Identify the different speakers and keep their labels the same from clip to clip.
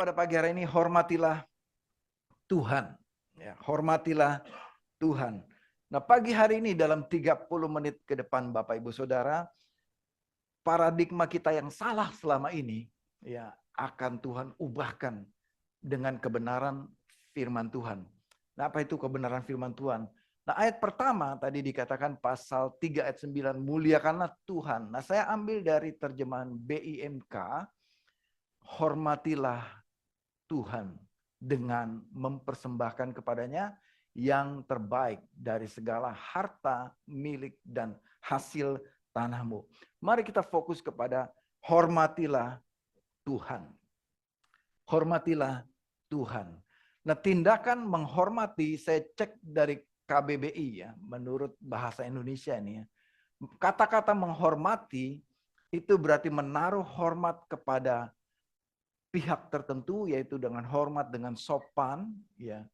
Speaker 1: pada pagi hari ini, hormatilah Tuhan. Ya, hormatilah Tuhan. Nah, pagi hari ini dalam 30 menit ke depan Bapak Ibu Saudara, paradigma kita yang salah selama ini ya akan Tuhan ubahkan dengan kebenaran firman Tuhan. Nah, apa itu kebenaran firman Tuhan? Nah, ayat pertama tadi dikatakan pasal 3 ayat 9, muliakanlah Tuhan. Nah, saya ambil dari terjemahan BIMK, hormatilah Tuhan dengan mempersembahkan kepadanya yang terbaik dari segala harta, milik, dan hasil tanahmu. Mari kita fokus kepada hormatilah Tuhan. Hormatilah Tuhan. Nah, tindakan menghormati, saya cek dari KBBI ya, menurut bahasa Indonesia ini ya. Kata-kata menghormati itu berarti menaruh hormat kepada pihak tertentu, yaitu dengan hormat, dengan sopan. Ya.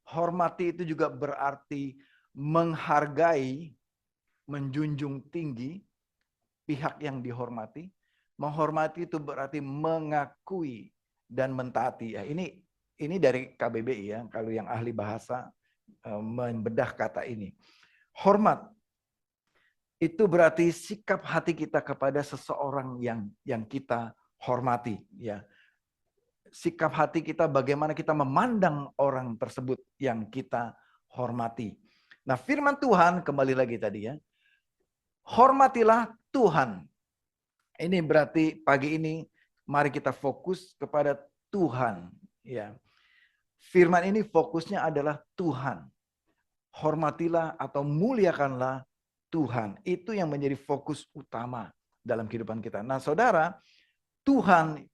Speaker 1: Hormati itu juga berarti menghargai, menjunjung tinggi pihak yang dihormati. Menghormati itu berarti mengakui dan mentaati. Ya, ini dari KBBI ya, kalau yang ahli bahasa membedah kata ini. Hormat itu berarti sikap hati kita kepada seseorang yang kita hormati. Ya. Sikap hati kita bagaimana kita memandang orang tersebut yang kita hormati. Nah, firman Tuhan kembali lagi tadi ya. Hormatilah Tuhan. Ini berarti pagi ini mari kita fokus kepada Tuhan, ya. Firman ini fokusnya adalah Tuhan. Hormatilah atau muliakanlah Tuhan. Itu yang menjadi fokus utama dalam kehidupan kita. Nah, Saudara, Tuhan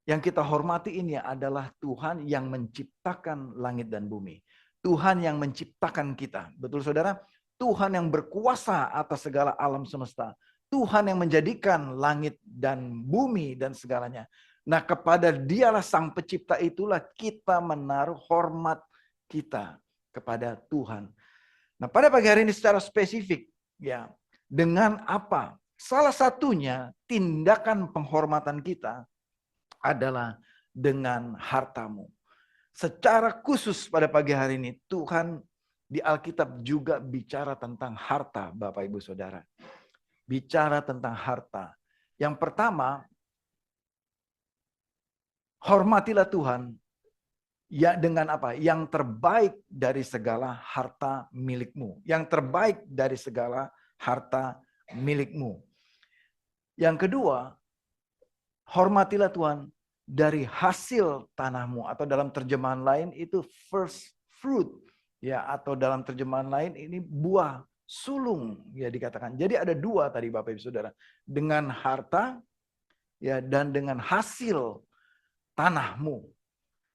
Speaker 1: yang kita hormati ini adalah Tuhan yang menciptakan langit dan bumi. Tuhan yang menciptakan kita. Betul Saudara? Tuhan yang berkuasa atas segala alam semesta. Tuhan yang menjadikan langit dan bumi dan segalanya. Nah, kepada Dialah Sang Pencipta itulah kita menaruh hormat kita kepada Tuhan. Nah, pada pagi hari ini secara spesifik ya, dengan apa? Salah satunya tindakan penghormatan kita adalah dengan hartamu. Secara khusus pada pagi hari ini Tuhan di Alkitab juga bicara tentang harta, Bapak Ibu Saudara. Bicara tentang harta. Yang pertama, hormatilah Tuhan ya dengan apa? Yang terbaik dari segala harta milikmu. Yang terbaik dari segala harta milikmu. Yang kedua, hormatilah Tuhan dari hasil tanahmu, atau dalam terjemahan lain itu first fruit ya, atau dalam terjemahan lain ini buah sulung ya dikatakan. Jadi ada dua tadi Bapak Ibu Saudara, dengan harta ya dan dengan hasil tanahmu.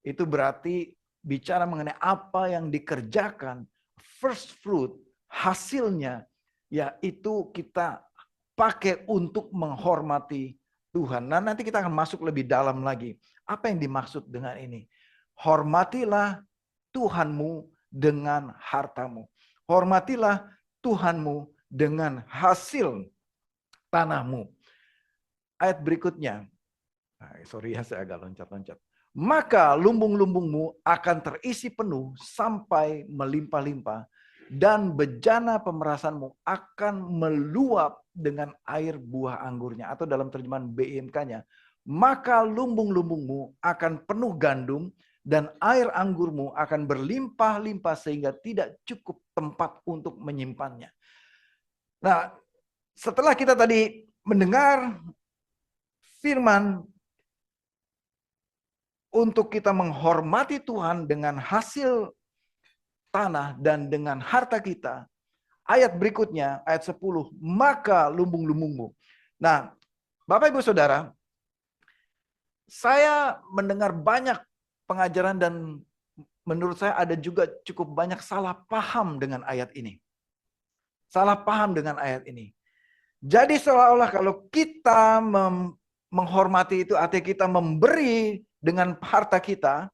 Speaker 1: Itu berarti bicara mengenai apa yang dikerjakan, first fruit, hasilnya ya itu kita pakai untuk menghormati Tuhan. Nah, nanti kita akan masuk lebih dalam lagi. Apa yang dimaksud dengan ini? Hormatilah Tuhanmu dengan hartamu. Hormatilah Tuhanmu dengan hasil tanahmu. Ayat berikutnya. Sorry ya, saya agak loncat-loncat. Maka lumbung-lumbungmu akan terisi penuh sampai melimpah-limpah, dan bejana pemerasanmu akan meluap dengan air buah anggurnya. Atau dalam terjemahan BIMK-nya, maka lumbung-lumbungmu akan penuh gandum, dan air anggurmu akan berlimpah-limpah sehingga tidak cukup tempat untuk menyimpannya. Nah, setelah kita tadi mendengar firman untuk kita menghormati Tuhan dengan hasil tanah dan dengan harta kita, ayat berikutnya, ayat 10, maka lumbung-lumbungmu. Nah, Bapak Ibu Saudara, saya mendengar banyak pengajaran dan menurut saya ada juga cukup banyak salah paham dengan ayat ini. Salah paham dengan ayat ini. Jadi seolah-olah kalau kita menghormati itu artinya kita memberi dengan harta kita,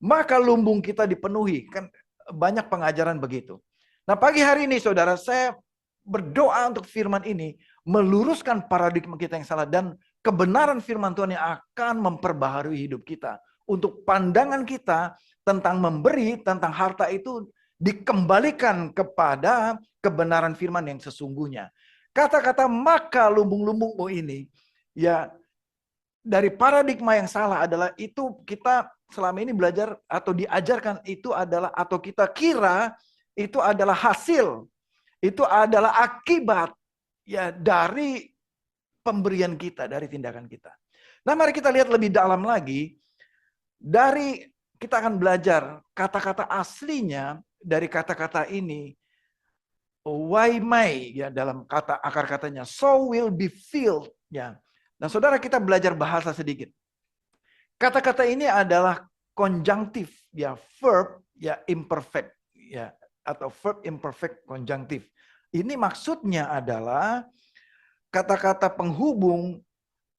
Speaker 1: maka lumbung kita dipenuhi. Kan banyak pengajaran begitu. Nah, pagi hari ini Saudara, saya berdoa untuk firman ini meluruskan paradigma kita yang salah dan kebenaran firman Tuhan yang akan memperbaharui hidup kita. Untuk pandangan kita tentang memberi, tentang harta itu dikembalikan kepada kebenaran firman yang sesungguhnya. Kata-kata maka lumbung-lumbungmu ini, ya dari paradigma yang salah adalah itu kita selama ini belajar atau diajarkan itu adalah atau kita kira itu adalah hasil, itu adalah akibat ya dari pemberian kita, dari tindakan kita. Nah, mari kita lihat lebih dalam lagi. Dari kita akan belajar kata-kata aslinya dari kata-kata ini. Why may ya dalam kata akar katanya so will be filled ya. Nah, saudara kita belajar bahasa sedikit. Kata-kata ini adalah konjunktif ya, verb ya imperfect ya atau verb imperfect konjunktif. Ini maksudnya adalah kata-kata penghubung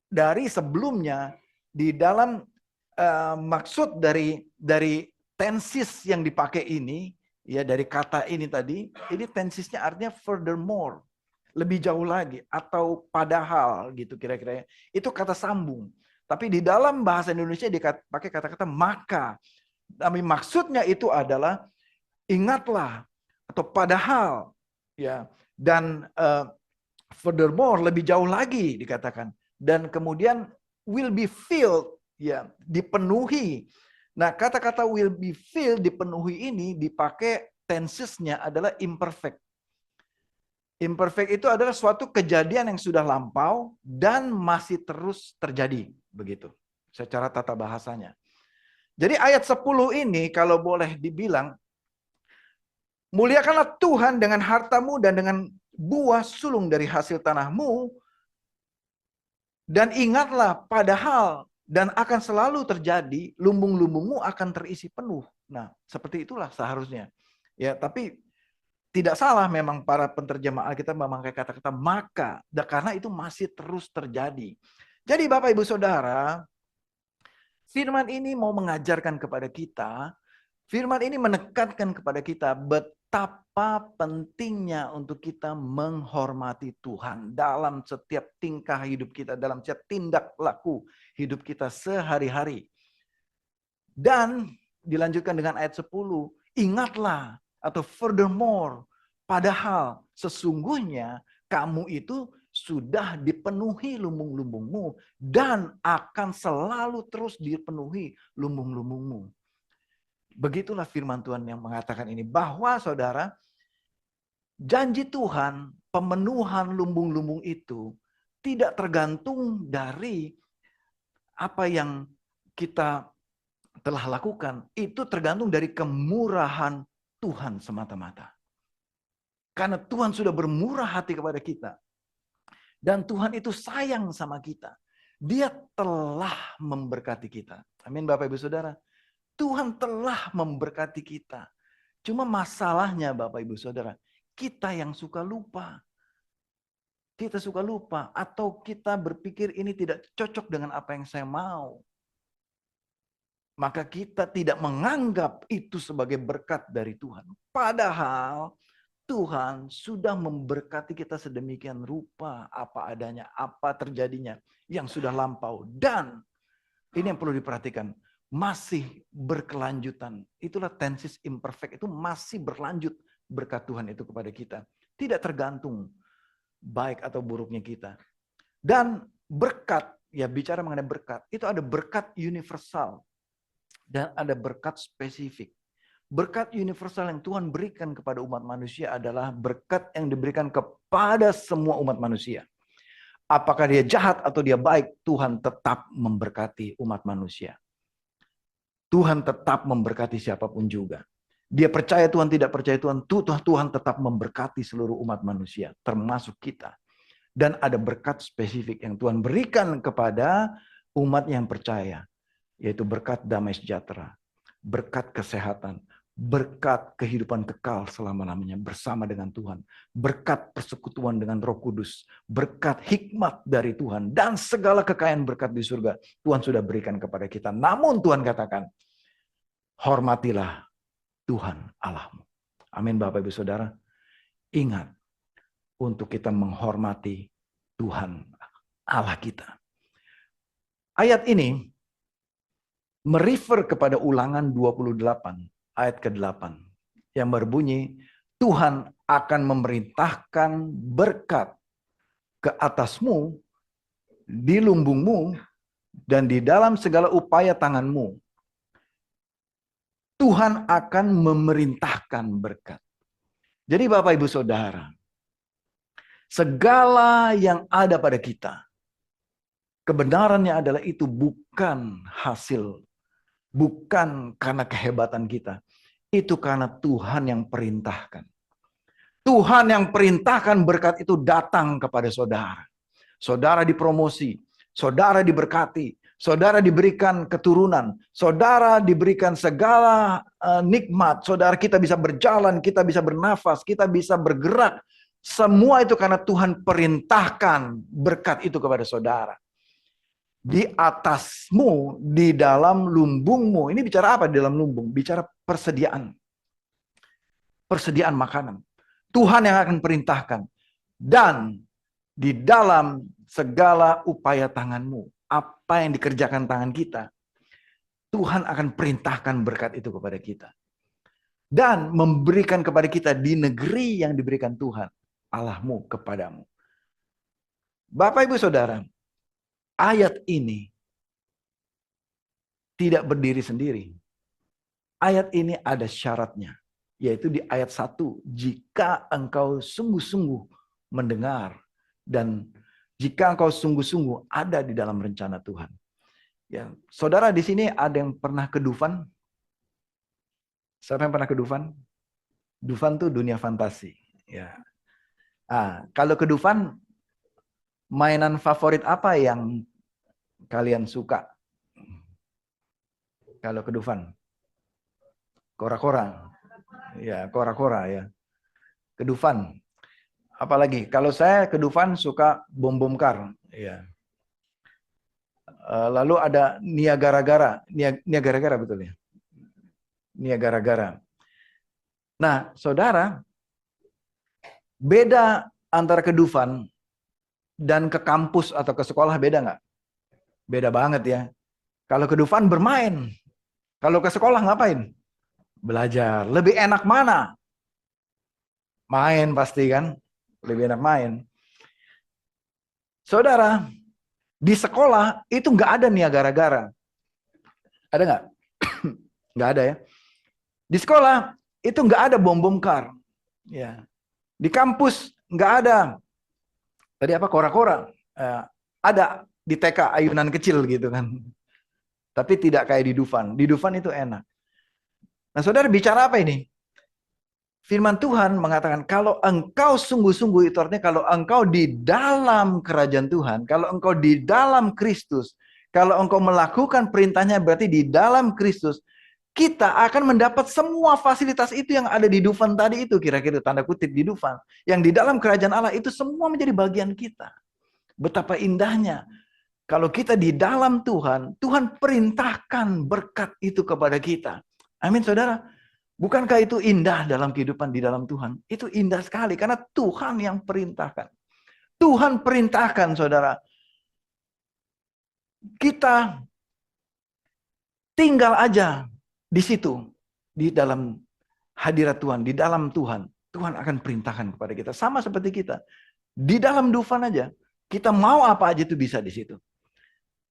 Speaker 1: dari sebelumnya di dalam maksud dari tenses yang dipakai ini ya dari kata ini tadi, ini tensesnya artinya furthermore, lebih jauh lagi atau padahal gitu kira-kira. Itu kata sambung. Tapi di dalam bahasa Indonesia dipakai kata-kata maka. Tapi maksudnya itu adalah ingatlah atau padahal ya dan furthermore lebih jauh lagi dikatakan dan kemudian will be filled ya dipenuhi. Nah, kata-kata will be filled dipenuhi ini dipakai tensesnya adalah imperfect. Imperfect itu adalah suatu kejadian yang sudah lampau dan masih terus terjadi begitu secara tata bahasanya. Jadi ayat 10 ini kalau boleh dibilang muliakanlah Tuhan dengan hartamu dan dengan buah sulung dari hasil tanahmu. Dan ingatlah padahal dan akan selalu terjadi lumbung-lumbungmu akan terisi penuh. Nah, seperti itulah seharusnya. Ya, tapi tidak salah memang para penterjemah Alkitab memakai kata-kata maka, karena itu masih terus terjadi. Jadi Bapak Ibu Saudara, firman ini mau mengajarkan kepada kita, firman ini menekankan kepada kita betapa pentingnya untuk kita menghormati Tuhan dalam setiap tingkah hidup kita, dalam setiap tindak laku hidup kita sehari-hari. Dan dilanjutkan dengan ayat 10, ingatlah atau furthermore, padahal sesungguhnya kamu itu sudah dipenuhi lumbung-lumbungmu dan akan selalu terus dipenuhi lumbung-lumbungmu. Begitulah firman Tuhan yang mengatakan ini. Bahwa saudara, janji Tuhan, pemenuhan lumbung-lumbung itu tidak tergantung dari apa yang kita telah lakukan. Itu tergantung dari kemurahan Tuhan semata-mata. Karena Tuhan sudah bermurah hati kepada kita. Dan Tuhan itu sayang sama kita. Dia telah memberkati kita. Amin Bapak Ibu Saudara. Tuhan telah memberkati kita. Cuma masalahnya Bapak Ibu Saudara, kita yang suka lupa. Kita suka lupa atau kita berpikir ini tidak cocok dengan apa yang saya mau. Maka kita tidak menganggap itu sebagai berkat dari Tuhan. Padahal Tuhan sudah memberkati kita sedemikian rupa apa adanya, apa terjadinya yang sudah lampau. Dan ini yang perlu diperhatikan. Masih berkelanjutan. Itulah tenses imperfect. Itu masih berlanjut berkat Tuhan itu kepada kita. Tidak tergantung baik atau buruknya kita. Dan berkat, ya bicara mengenai berkat, itu ada berkat universal. Dan ada berkat spesifik. Berkat universal yang Tuhan berikan kepada umat manusia adalah berkat yang diberikan kepada semua umat manusia. Apakah dia jahat atau dia baik, Tuhan tetap memberkati umat manusia. Tuhan tetap memberkati siapapun juga. Dia percaya Tuhan, tidak percaya Tuhan, Tuhan tetap memberkati seluruh umat manusia, termasuk kita. Dan ada berkat spesifik yang Tuhan berikan kepada umat yang percaya, yaitu berkat damai sejahtera, berkat kesehatan, berkat kehidupan kekal selama-lamanya bersama dengan Tuhan, berkat persekutuan dengan Roh Kudus, berkat hikmat dari Tuhan, dan segala kekayaan berkat di surga Tuhan sudah berikan kepada kita. Namun Tuhan katakan, hormatilah Tuhan Allahmu. Amin Bapak Ibu Saudara. Ingat untuk kita menghormati Tuhan Allah kita. Ayat ini merefer kepada Ulangan 28 ayat ke-8 yang berbunyi, Tuhan akan memerintahkan berkat ke atasmu, di lumbungmu, dan di dalam segala upaya tanganmu. Tuhan akan memerintahkan berkat. Jadi Bapak Ibu Saudara, segala yang ada pada kita, kebenarannya adalah itu bukan hasil, bukan karena kehebatan kita. Itu karena Tuhan yang perintahkan. Tuhan yang perintahkan berkat itu datang kepada saudara. Saudara dipromosi, saudara diberkati, saudara diberikan keturunan, saudara diberikan segala nikmat, saudara kita bisa berjalan, kita bisa bernafas, kita bisa bergerak. Semua itu karena Tuhan perintahkan berkat itu kepada saudara. Di atasmu, di dalam lumbungmu. Ini bicara apa di dalam lumbung? Bicara persediaan. Persediaan makanan. Tuhan yang akan perintahkan. Dan di dalam segala upaya tanganmu, apa yang dikerjakan tangan kita, Tuhan akan perintahkan berkat itu kepada kita. Dan memberikan kepada kita di negeri yang diberikan Tuhan, Allahmu kepadamu. Bapak Ibu Saudara, ayat ini tidak berdiri sendiri. Ayat ini ada syaratnya, yaitu di ayat 1, jika engkau sungguh-sungguh mendengar dan jika engkau sungguh-sungguh ada di dalam rencana Tuhan. Ya, saudara di sini ada yang pernah ke Dufan? Siapa yang pernah ke Dufan? Dufan tuh dunia fantasi. Ya. Kalau ke Dufan, mainan favorit apa yang kalian suka? Kalau ke Dufan, kora-kora. Ya, kora-kora ya. Ke Dufan. Apalagi kalau saya ke Dufan suka bom-bom kar, ya. Lalu ada Niagara-gara, Niagara-gara betul ya. Niagara-gara. Nah, saudara, beda antara ke Dufan dan ke kampus atau ke sekolah beda nggak? Beda banget ya. Kalau ke Dufan bermain, kalau ke sekolah ngapain? Belajar. Lebih enak mana? Main pasti kan? Lebih enak main. Saudara, di sekolah itu nggak ada Niagara-gara. Ada nggak? Nggak ada ya. Di sekolah itu nggak ada bom-bom kar. Ya. Di kampus nggak ada. Tadi apa? Kora-kora. Ada di TK ayunan kecil gitu kan. Tapi tidak kayak di Dufan. Di Dufan itu enak. Nah saudara bicara apa ini? Firman Tuhan mengatakan, kalau engkau sungguh-sungguh, itu artinya kalau engkau di dalam kerajaan Tuhan, kalau engkau di dalam Kristus, kalau engkau melakukan perintahnya berarti di dalam Kristus, kita akan mendapat semua fasilitas itu yang ada di Dufan tadi itu, kira-kira tanda kutip di Dufan. Yang di dalam kerajaan Allah itu semua menjadi bagian kita. Betapa indahnya. Kalau kita di dalam Tuhan, Tuhan perintahkan berkat itu kepada kita. Amin saudara. Bukankah itu indah dalam kehidupan di dalam Tuhan? Itu indah sekali karena Tuhan yang perintahkan. Tuhan perintahkan saudara. Kita tinggal aja di situ. Di dalam hadirat Tuhan, di dalam Tuhan. Tuhan akan perintahkan kepada kita. Sama seperti kita. Di dalam Dufan aja. Kita mau apa aja itu bisa di situ.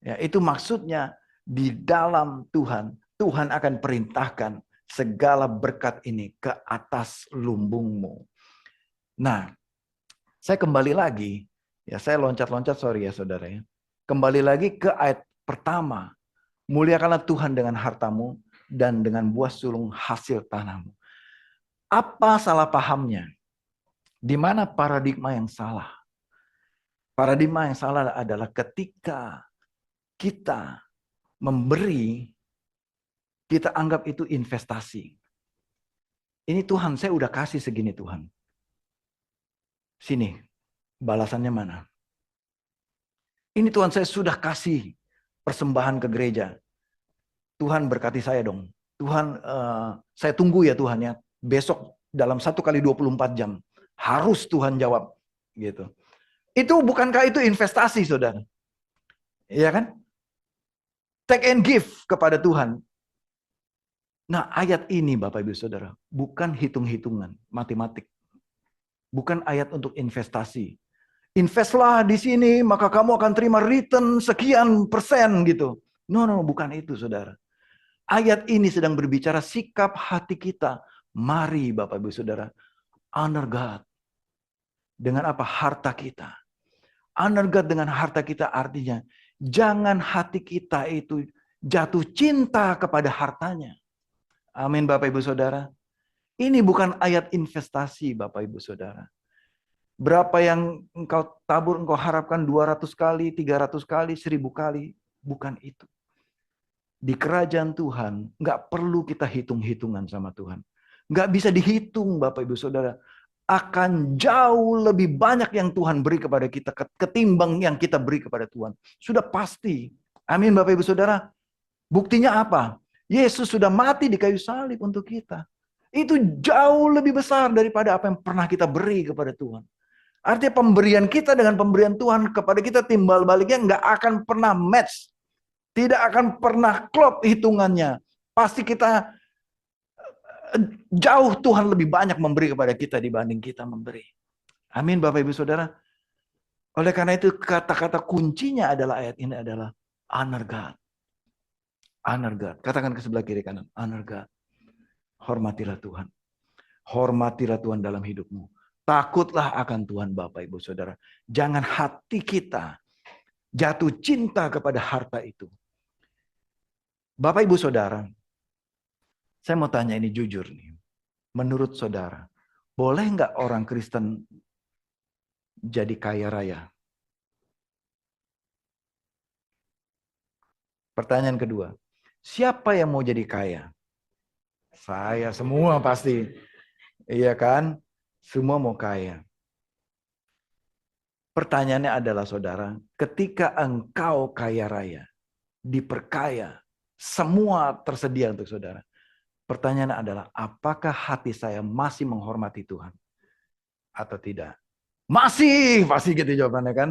Speaker 1: Ya, itu maksudnya di dalam Tuhan. Tuhan akan perintahkan segala berkat ini ke atas lumbungmu. Nah, saya kembali lagi, ya saya loncat-loncat, sorry ya saudara ya. Kembali lagi ke ayat pertama. Muliakanlah Tuhan dengan hartamu dan dengan buah sulung hasil tanahmu. Apa salah pahamnya? Di mana paradigma yang salah? Paradigma yang salah adalah ketika kita memberi, kita anggap itu investasi. Ini Tuhan, saya udah kasih segini Tuhan. Sini, balasannya mana? Ini Tuhan, saya sudah kasih persembahan ke gereja. Tuhan berkati saya dong. Tuhan, saya tunggu ya Tuhan ya. Besok dalam 1 kali 24 jam. Harus Tuhan jawab. Gitu. Itu bukankah itu investasi saudara? Iya kan? take and give kepada Tuhan. Nah, ayat ini Bapak Ibu Saudara, bukan hitung-hitungan matematik. Bukan ayat untuk investasi. Investlah di sini, maka kamu akan terima return sekian persen gitu. No, bukan itu Saudara. Ayat ini sedang berbicara sikap hati kita. Mari Bapak Ibu Saudara, honor God. Dengan apa? Harta kita. Honor God dengan harta kita artinya, jangan hati kita itu jatuh cinta kepada hartanya. Amin Bapak Ibu Saudara. Ini bukan ayat investasi Bapak Ibu Saudara. Berapa yang engkau tabur, engkau harapkan 200 kali, 300 kali, 1000 kali. Bukan itu. Di kerajaan Tuhan, nggak perlu kita hitung-hitungan sama Tuhan. Nggak bisa dihitung Bapak Ibu Saudara. Akan jauh lebih banyak yang Tuhan beri kepada kita ketimbang yang kita beri kepada Tuhan. Sudah pasti. Amin Bapak Ibu Saudara. Buktinya apa? Yesus sudah mati di kayu salib untuk kita. Itu jauh lebih besar daripada apa yang pernah kita beri kepada Tuhan. Artinya pemberian kita dengan pemberian Tuhan kepada kita timbal baliknya nggak akan pernah match. Tidak akan pernah klop hitungannya. Pasti kita jauh Tuhan lebih banyak memberi kepada kita dibanding kita memberi. Amin Bapak Ibu Saudara. Oleh karena itu kata-kata kuncinya adalah ayat ini adalah honor God. Honor God. Katakan ke sebelah kiri kanan. Honor God. Hormatilah Tuhan. Hormatilah Tuhan dalam hidupmu. Takutlah akan Tuhan Bapak Ibu Saudara. Jangan hati kita jatuh cinta kepada harta itu. Bapak Ibu Saudara, saya mau tanya ini jujur nih. Menurut saudara, boleh nggak orang Kristen jadi kaya raya? Pertanyaan kedua, siapa yang mau jadi kaya? Saya semua pasti. Iya kan? Semua mau kaya. Pertanyaannya adalah saudara, ketika engkau kaya raya, diperkaya, semua tersedia untuk saudara. Pertanyaannya adalah, apakah hati saya masih menghormati Tuhan? Atau tidak? Masih, pasti gitu jawabannya kan.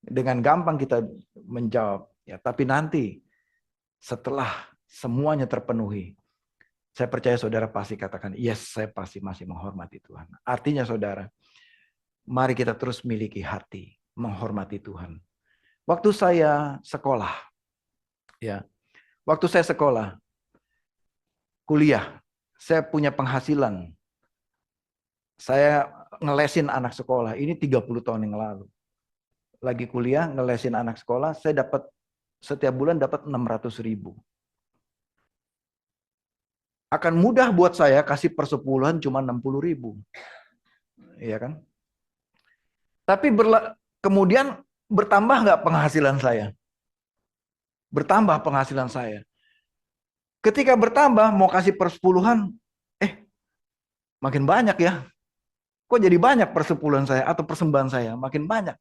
Speaker 1: Dengan gampang kita menjawab. Ya, tapi nanti setelah semuanya terpenuhi, saya percaya saudara pasti katakan, yes, saya pasti masih menghormati Tuhan. Artinya saudara, mari kita terus miliki hati menghormati Tuhan. Waktu saya sekolah, ya, waktu saya sekolah, kuliah, saya punya penghasilan. Saya ngelesin anak sekolah, ini 30 tahun yang lalu. Lagi kuliah, ngelesin anak sekolah, saya dapat setiap bulan dapat 600.000. Akan mudah buat saya kasih persepuluhan cuma 60.000. Iya kan? Tapi kemudian bertambah nggak penghasilan saya? Bertambah penghasilan saya. Ketika bertambah mau kasih persepuluhan, makin banyak ya. Kok jadi banyak persepuluhan saya atau persembahan saya? Makin banyak.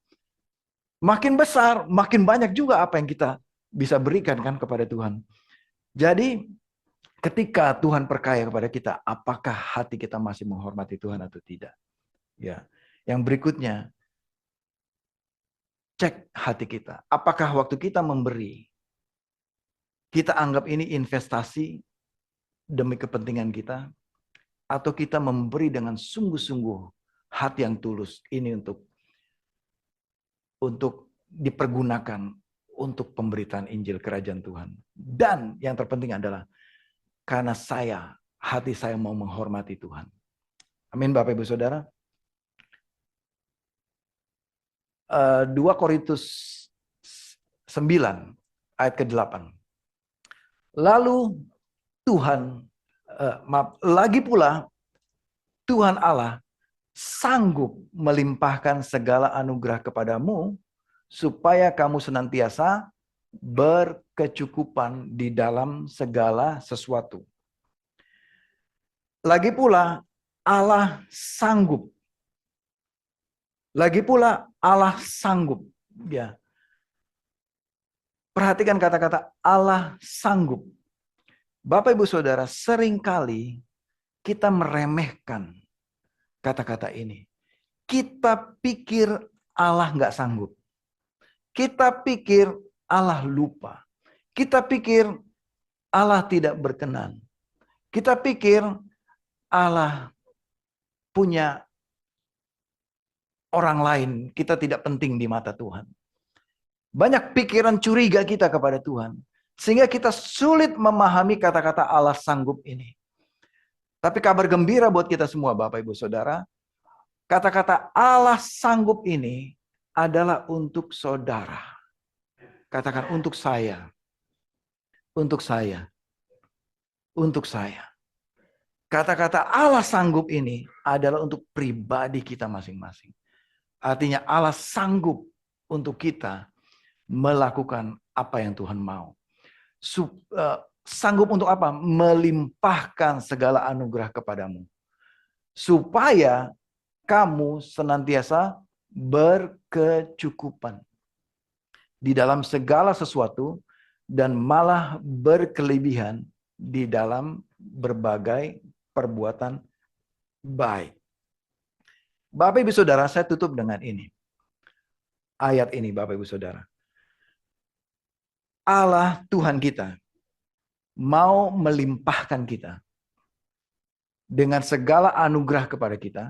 Speaker 1: Makin besar, makin banyak juga apa yang kita bisa berikan kan kepada Tuhan. Jadi ketika Tuhan perkaya kepada kita, apakah hati kita masih menghormati Tuhan atau tidak? Ya. Yang berikutnya, cek hati kita. Apakah waktu kita memberi, kita anggap ini investasi demi kepentingan kita, atau kita memberi dengan sungguh-sungguh hati yang tulus ini untuk dipergunakan untuk pemberitaan Injil Kerajaan Tuhan. Dan yang terpenting adalah karena hati saya mau menghormati Tuhan. Amin Bapak Ibu Saudara. 2 Korintus 9 ayat ke-8. Lalu lagi pula Tuhan Allah sanggup melimpahkan segala anugerah kepadamu supaya kamu senantiasa berkecukupan di dalam segala sesuatu. Lagi pula Allah sanggup. Lagi pula Allah sanggup. Ya. Perhatikan kata-kata Allah sanggup. Bapak Ibu Saudara, seringkali kita meremehkan kata-kata ini. Kita pikir Allah nggak sanggup. Kita pikir Allah lupa. Kita pikir Allah tidak berkenan. Kita pikir Allah punya orang lain. Kita tidak penting di mata Tuhan. Banyak pikiran curiga kita kepada Tuhan. Sehingga kita sulit memahami kata-kata Allah sanggup ini. Tapi kabar gembira buat kita semua Bapak Ibu Saudara. Kata-kata Allah sanggup ini adalah untuk saudara. Katakan untuk saya. Untuk saya. Untuk saya. Kata-kata Allah sanggup ini adalah untuk pribadi kita masing-masing. Artinya Allah sanggup untuk kita melakukan apa yang Tuhan mau. Sanggup untuk apa? Melimpahkan segala anugerah kepadamu. Supaya kamu senantiasa berkecukupan di dalam segala sesuatu dan malah berkelebihan di dalam berbagai perbuatan baik. Bapak Ibu Saudara, saya tutup dengan ini. Ayat ini Bapak Ibu Saudara. Allah Tuhan kita mau melimpahkan kita dengan segala anugerah kepada kita,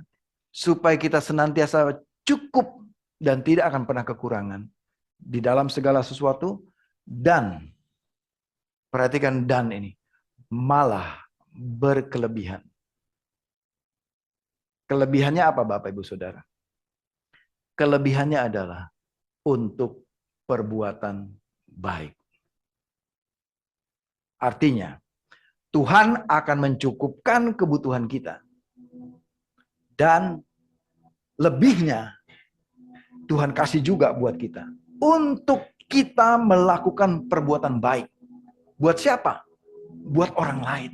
Speaker 1: supaya kita senantiasa cukup dan tidak akan pernah kekurangan di dalam segala sesuatu, dan perhatikan dan ini, malah berkelebihan. Kelebihannya apa Bapak Ibu Saudara? Kelebihannya adalah untuk perbuatan baik. Artinya, Tuhan akan mencukupkan kebutuhan kita. Dan lebihnya, Tuhan kasih juga buat kita. Untuk kita melakukan perbuatan baik. Buat siapa? Buat orang lain.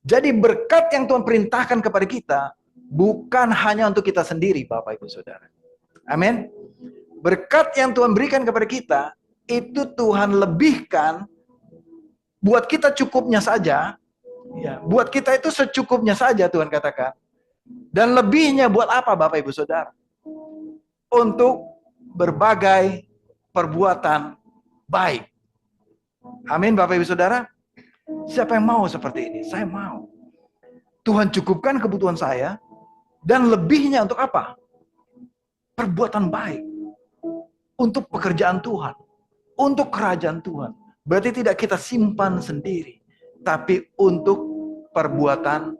Speaker 1: Jadi berkat yang Tuhan perintahkan kepada kita, bukan hanya untuk kita sendiri, Bapak Ibu Saudara. Amin. Berkat yang Tuhan berikan kepada kita, itu Tuhan lebihkan buat kita cukupnya saja. Ya, buat kita itu secukupnya saja Tuhan katakan. Dan lebihnya buat apa Bapak Ibu Saudara? Untuk berbagai perbuatan baik. Amin Bapak Ibu Saudara. Siapa yang mau seperti ini? Saya mau. Tuhan cukupkan kebutuhan saya. Dan lebihnya untuk apa? Perbuatan baik. Untuk pekerjaan Tuhan. Untuk kerajaan Tuhan. Berarti tidak kita simpan sendiri. Tapi untuk perbuatan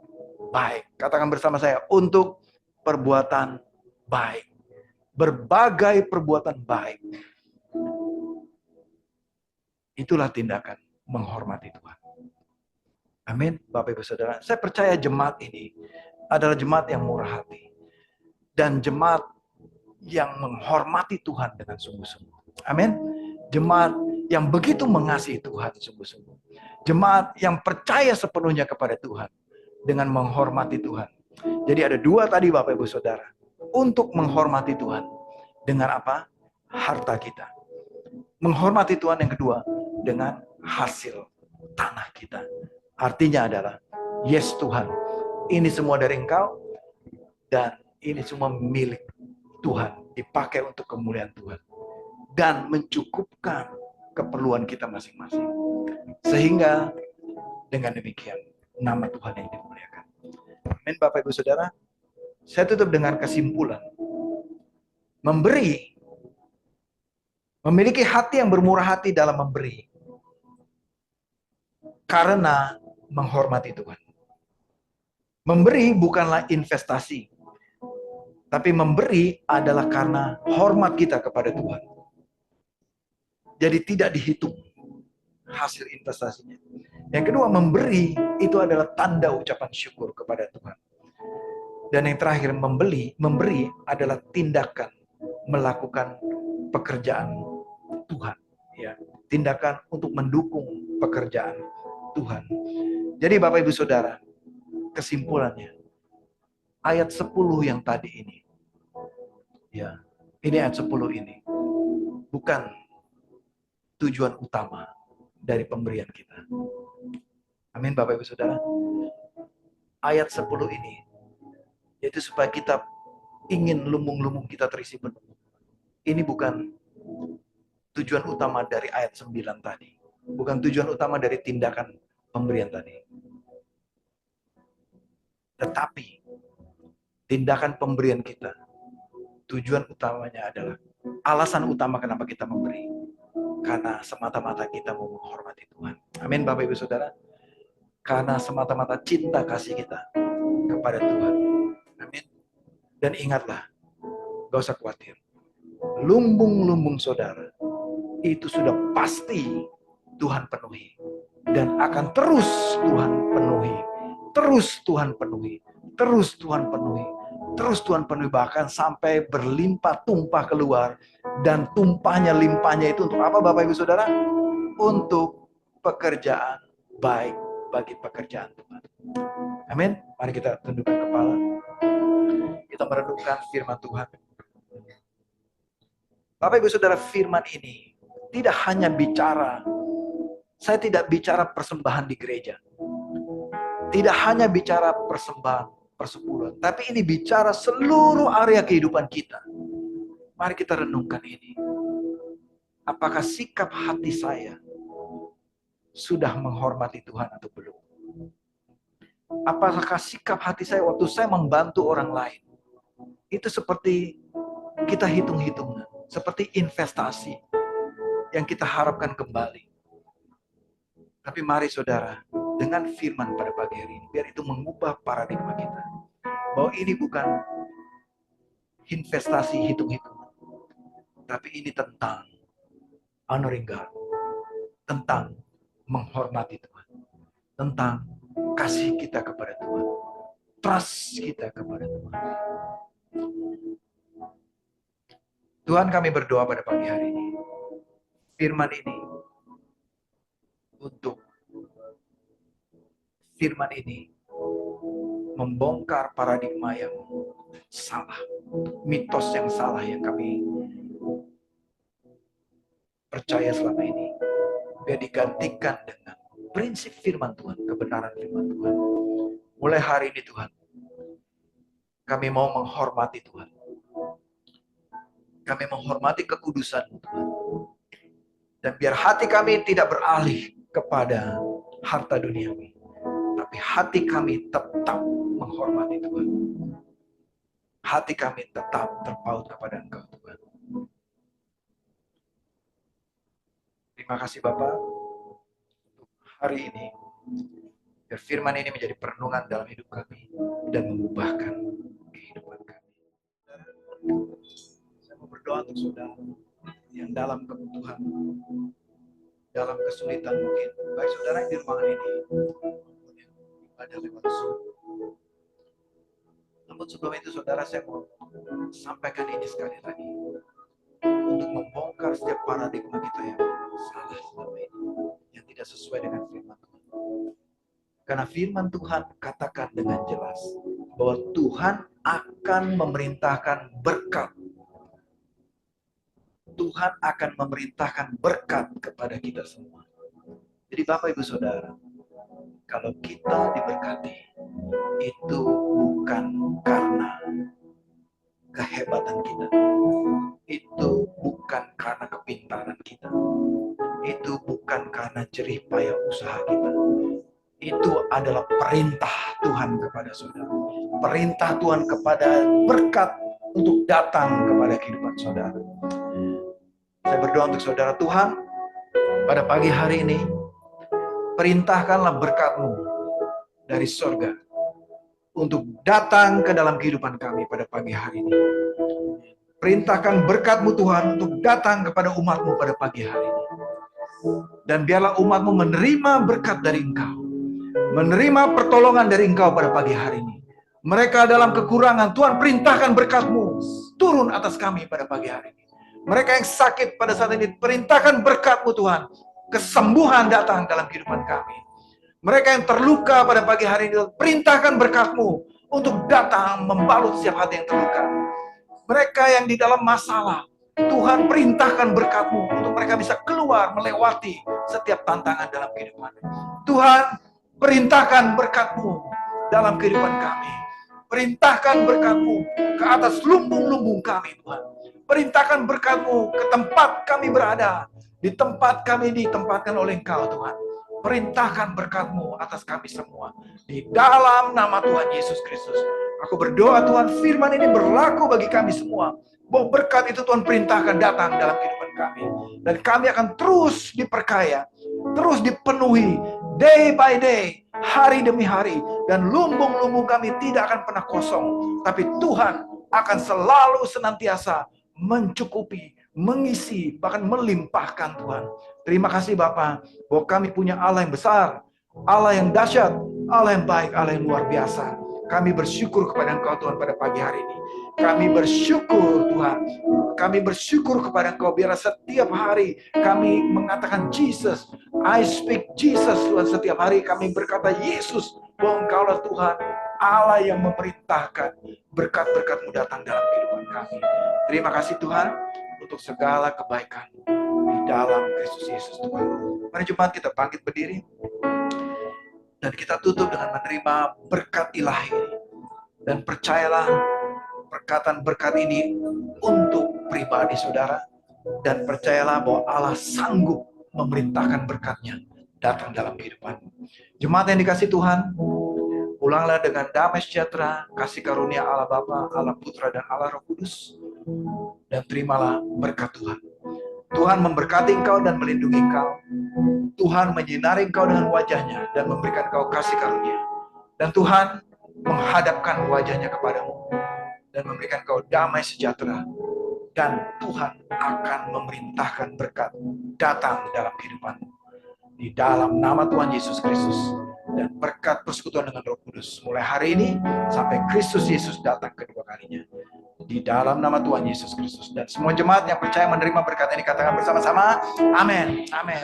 Speaker 1: baik. Katakan bersama saya. Untuk perbuatan baik. Berbagai perbuatan baik. Itulah tindakan menghormati Tuhan. Amin, Bapak Ibu Saudara. Saya percaya jemaat ini adalah jemaat yang murah hati. Dan jemaat yang menghormati Tuhan dengan sungguh-sungguh. Amin. Jemaat yang begitu mengasihi Tuhan sungguh-sungguh. Jemaat yang percaya sepenuhnya kepada Tuhan dengan menghormati Tuhan. Jadi ada dua tadi Bapak Ibu Saudara. Untuk menghormati Tuhan. Dengan apa? Harta kita. Menghormati Tuhan yang kedua dengan hasil tanah kita. Artinya adalah, yes Tuhan, ini semua dari Engkau dan ini semua milik Tuhan, dipakai untuk kemuliaan Tuhan dan mencukupkan keperluan kita masing-masing. Sehingga dengan demikian nama Tuhan yang dimuliakan. Amin Bapak Ibu Saudara. Saya tutup dengan kesimpulan. Memberi, memiliki hati yang bermurah hati dalam memberi. Karena menghormati Tuhan. Memberi bukanlah investasi. Tapi memberi adalah karena hormat kita kepada Tuhan. Jadi tidak dihitung hasil investasinya. Yang kedua, memberi itu adalah tanda ucapan syukur kepada Tuhan. Dan yang terakhir, memberi adalah tindakan melakukan pekerjaan Tuhan. Ya, tindakan untuk mendukung pekerjaan Tuhan. Jadi Bapak Ibu Saudara, kesimpulannya, ayat 10 yang tadi ini, ya, ini ayat 10 ini, bukan tujuan utama dari pemberian kita. Amin Bapak Ibu Saudara. Ayat 10 ini, yaitu supaya kita ingin lumbung-lumbung kita terisi penuh. Ini bukan tujuan utama dari ayat 9 tadi. bukan tujuan utama dari tindakan pemberian tadi. Tetapi tindakan pemberian kita, tujuan utamanya adalah alasan utama kenapa kita memberi. Karena semata-mata kita mau menghormati Tuhan. Amin Bapak Ibu Saudara. Karena semata-mata cinta kasih kita kepada Tuhan. Amin. Dan ingatlah, gak usah khawatir. Lumbung-lumbung saudara, itu sudah pasti Tuhan penuhi. Dan akan terus Tuhan penuhi. Terus Tuhan penuhi. Terus Tuhan penuhi. Terus Tuhan penuhi, bahkan sampai berlimpah tumpah keluar. Dan tumpahnya limpahnya itu untuk apa Bapak Ibu Saudara? Untuk pekerjaan baik bagi pekerjaan Tuhan. Amin. Mari kita tundukkan kepala. Kita merenungkan firman Tuhan. Bapak Ibu Saudara, firman ini tidak hanya bicara, saya tidak bicara persembahan di gereja. Tidak hanya bicara persembahan persepuluhan, tapi ini bicara seluruh area kehidupan kita. Mari kita renungkan ini. Apakah sikap hati saya sudah menghormati Tuhan atau belum? Apakah sikap hati saya waktu saya membantu orang lain itu seperti kita hitung-hitungan, seperti investasi yang kita harapkan kembali. Tapi mari saudara, dengan firman pada pagi hari ini, biar itu mengubah paradigma kita. Bahwa ini bukan investasi hitung-hitungan, tapi ini tentang honoring God, tentang menghormati Tuhan, tentang kasih kita kepada Tuhan, trust kita kepada Tuhan. Tuhan, kami berdoa pada pagi hari ini, firman ini membongkar paradigma yang salah, mitos yang salah yang kami percaya selama ini, biar digantikan dengan prinsip firman Tuhan, kebenaran firman Tuhan. Mulai hari ini Tuhan, kami mau menghormati Tuhan. Kami menghormati kekudusan-Mu Tuhan. Dan biar hati kami tidak beralih kepada harta duniawi, tapi hati kami tetap menghormati Tuhan. Hati kami tetap terpaut kepada Engkau Tuhan. Terima kasih Bapak untuk hari ini. Biar firman ini menjadi perenungan dalam hidup kami dan mengubahkan kehidupan kami. Saya mau berdoa untuk saudara yang dalam kebutuhan, dalam kesulitan mungkin. Baik saudara yang di ruangan ini, ibadah lewat Zoom. Namun sebelum itu saudara, saya mau sampaikan ini sekali lagi. Untuk membongkar setiap paradigma kita yang salah selama ini, yang tidak sesuai dengan firman Tuhan. Karena firman Tuhan katakan dengan jelas bahwa Tuhan akan memerintahkan berkat. Tuhan akan memerintahkan berkat kepada kita semua. Jadi Bapak Ibu Saudara, kalau kita diberkati, itu bukan karena kehebatan kita. Itu bukan karena kepintaran kita. Itu bukan karena jerih payah usaha kita. Itu adalah perintah Tuhan kepada saudara. Perintah Tuhan kepada berkat untuk datang kepada kehidupan saudara. Saya berdoa untuk saudara, Tuhan, pada pagi hari ini, perintahkanlah berkat-Mu dari surga untuk datang ke dalam kehidupan kami pada pagi hari ini. Perintahkan berkat-Mu Tuhan untuk datang kepada umat-Mu pada pagi hari ini. Dan biarlah umat-Mu menerima berkat dari Engkau. Menerima pertolongan dari Engkau pada pagi hari ini. Mereka dalam kekurangan, Tuhan perintahkan berkat-Mu turun atas kami pada pagi hari ini. Mereka yang sakit pada saat ini, perintahkan berkat-Mu Tuhan. Kesembuhan datang dalam kehidupan kami. Mereka yang terluka pada pagi hari ini, perintahkan berkat-Mu untuk datang membalut setiap hati yang terluka. Mereka yang di dalam masalah, Tuhan perintahkan berkat-Mu untuk mereka bisa keluar melewati setiap tantangan dalam kehidupan. Tuhan, perintahkan berkat-Mu dalam kehidupan kami. Perintahkan berkat-Mu ke atas lumbung-lumbung kami, Tuhan. Perintahkan berkat-Mu ke tempat kami berada. Di tempat kami ditempatkan oleh Engkau Tuhan. Perintahkan berkat-Mu atas kami semua. Di dalam nama Tuhan Yesus Kristus. Aku berdoa Tuhan, firman ini berlaku bagi kami semua. Bahwa berkat itu Tuhan perintahkan datang dalam kehidupan kami. Dan kami akan terus diperkaya. Terus dipenuhi. Day by day. Hari demi hari. Dan lumbung-lumbung kami tidak akan pernah kosong. Tapi Tuhan akan selalu senantiasa mencukupi, mengisi, bahkan melimpahkan Tuhan. Terima kasih Bapa, bahwa kami punya Allah yang besar, Allah yang dahsyat, Allah yang baik, Allah yang luar biasa. Kami bersyukur kepada Engkau Tuhan pada pagi hari ini. Kami bersyukur Tuhan. Kami bersyukur kepada Engkau biar setiap hari kami mengatakan Jesus. I speak Jesus Tuhan. Setiap hari kami berkata Yesus, bahwa Engkaulah Tuhan, Allah yang memerintahkan berkat-berkat-Mu datang dalam kehidupan kami. Terima kasih Tuhan untuk segala kebaikan di dalam Kristus Yesus Tuhan. Mari jemaat kita bangkit berdiri dan kita tutup dengan menerima berkat ilahi ini. Dan percayalah perkataan berkat ini untuk pribadi saudara, dan percayalah bahwa Allah sanggup memerintahkan berkat-Nya datang dalam kehidupan. Jemaat yang dikasih Tuhan, pulanglah dengan damai sejahtera, kasih karunia Allah Bapa, Allah Putra, dan Allah Roh Kudus. Dan terimalah berkat Tuhan. Tuhan memberkati engkau dan melindungi engkau. Tuhan menyinari engkau dengan wajah-Nya dan memberikan engkau kasih karunia. Dan Tuhan menghadapkan wajah-Nya kepadamu dan memberikan engkau damai sejahtera. Dan Tuhan akan memerintahkan berkat datang dalam kehidupanmu. Di dalam nama Tuhan Yesus Kristus. Dan berkat persekutuan dengan Roh Kudus mulai hari ini sampai Kristus Yesus datang kedua kalinya. Di dalam nama Tuhan Yesus Kristus. Dan semua jemaat yang percaya menerima berkat ini katakan bersama-sama, amin. Amin.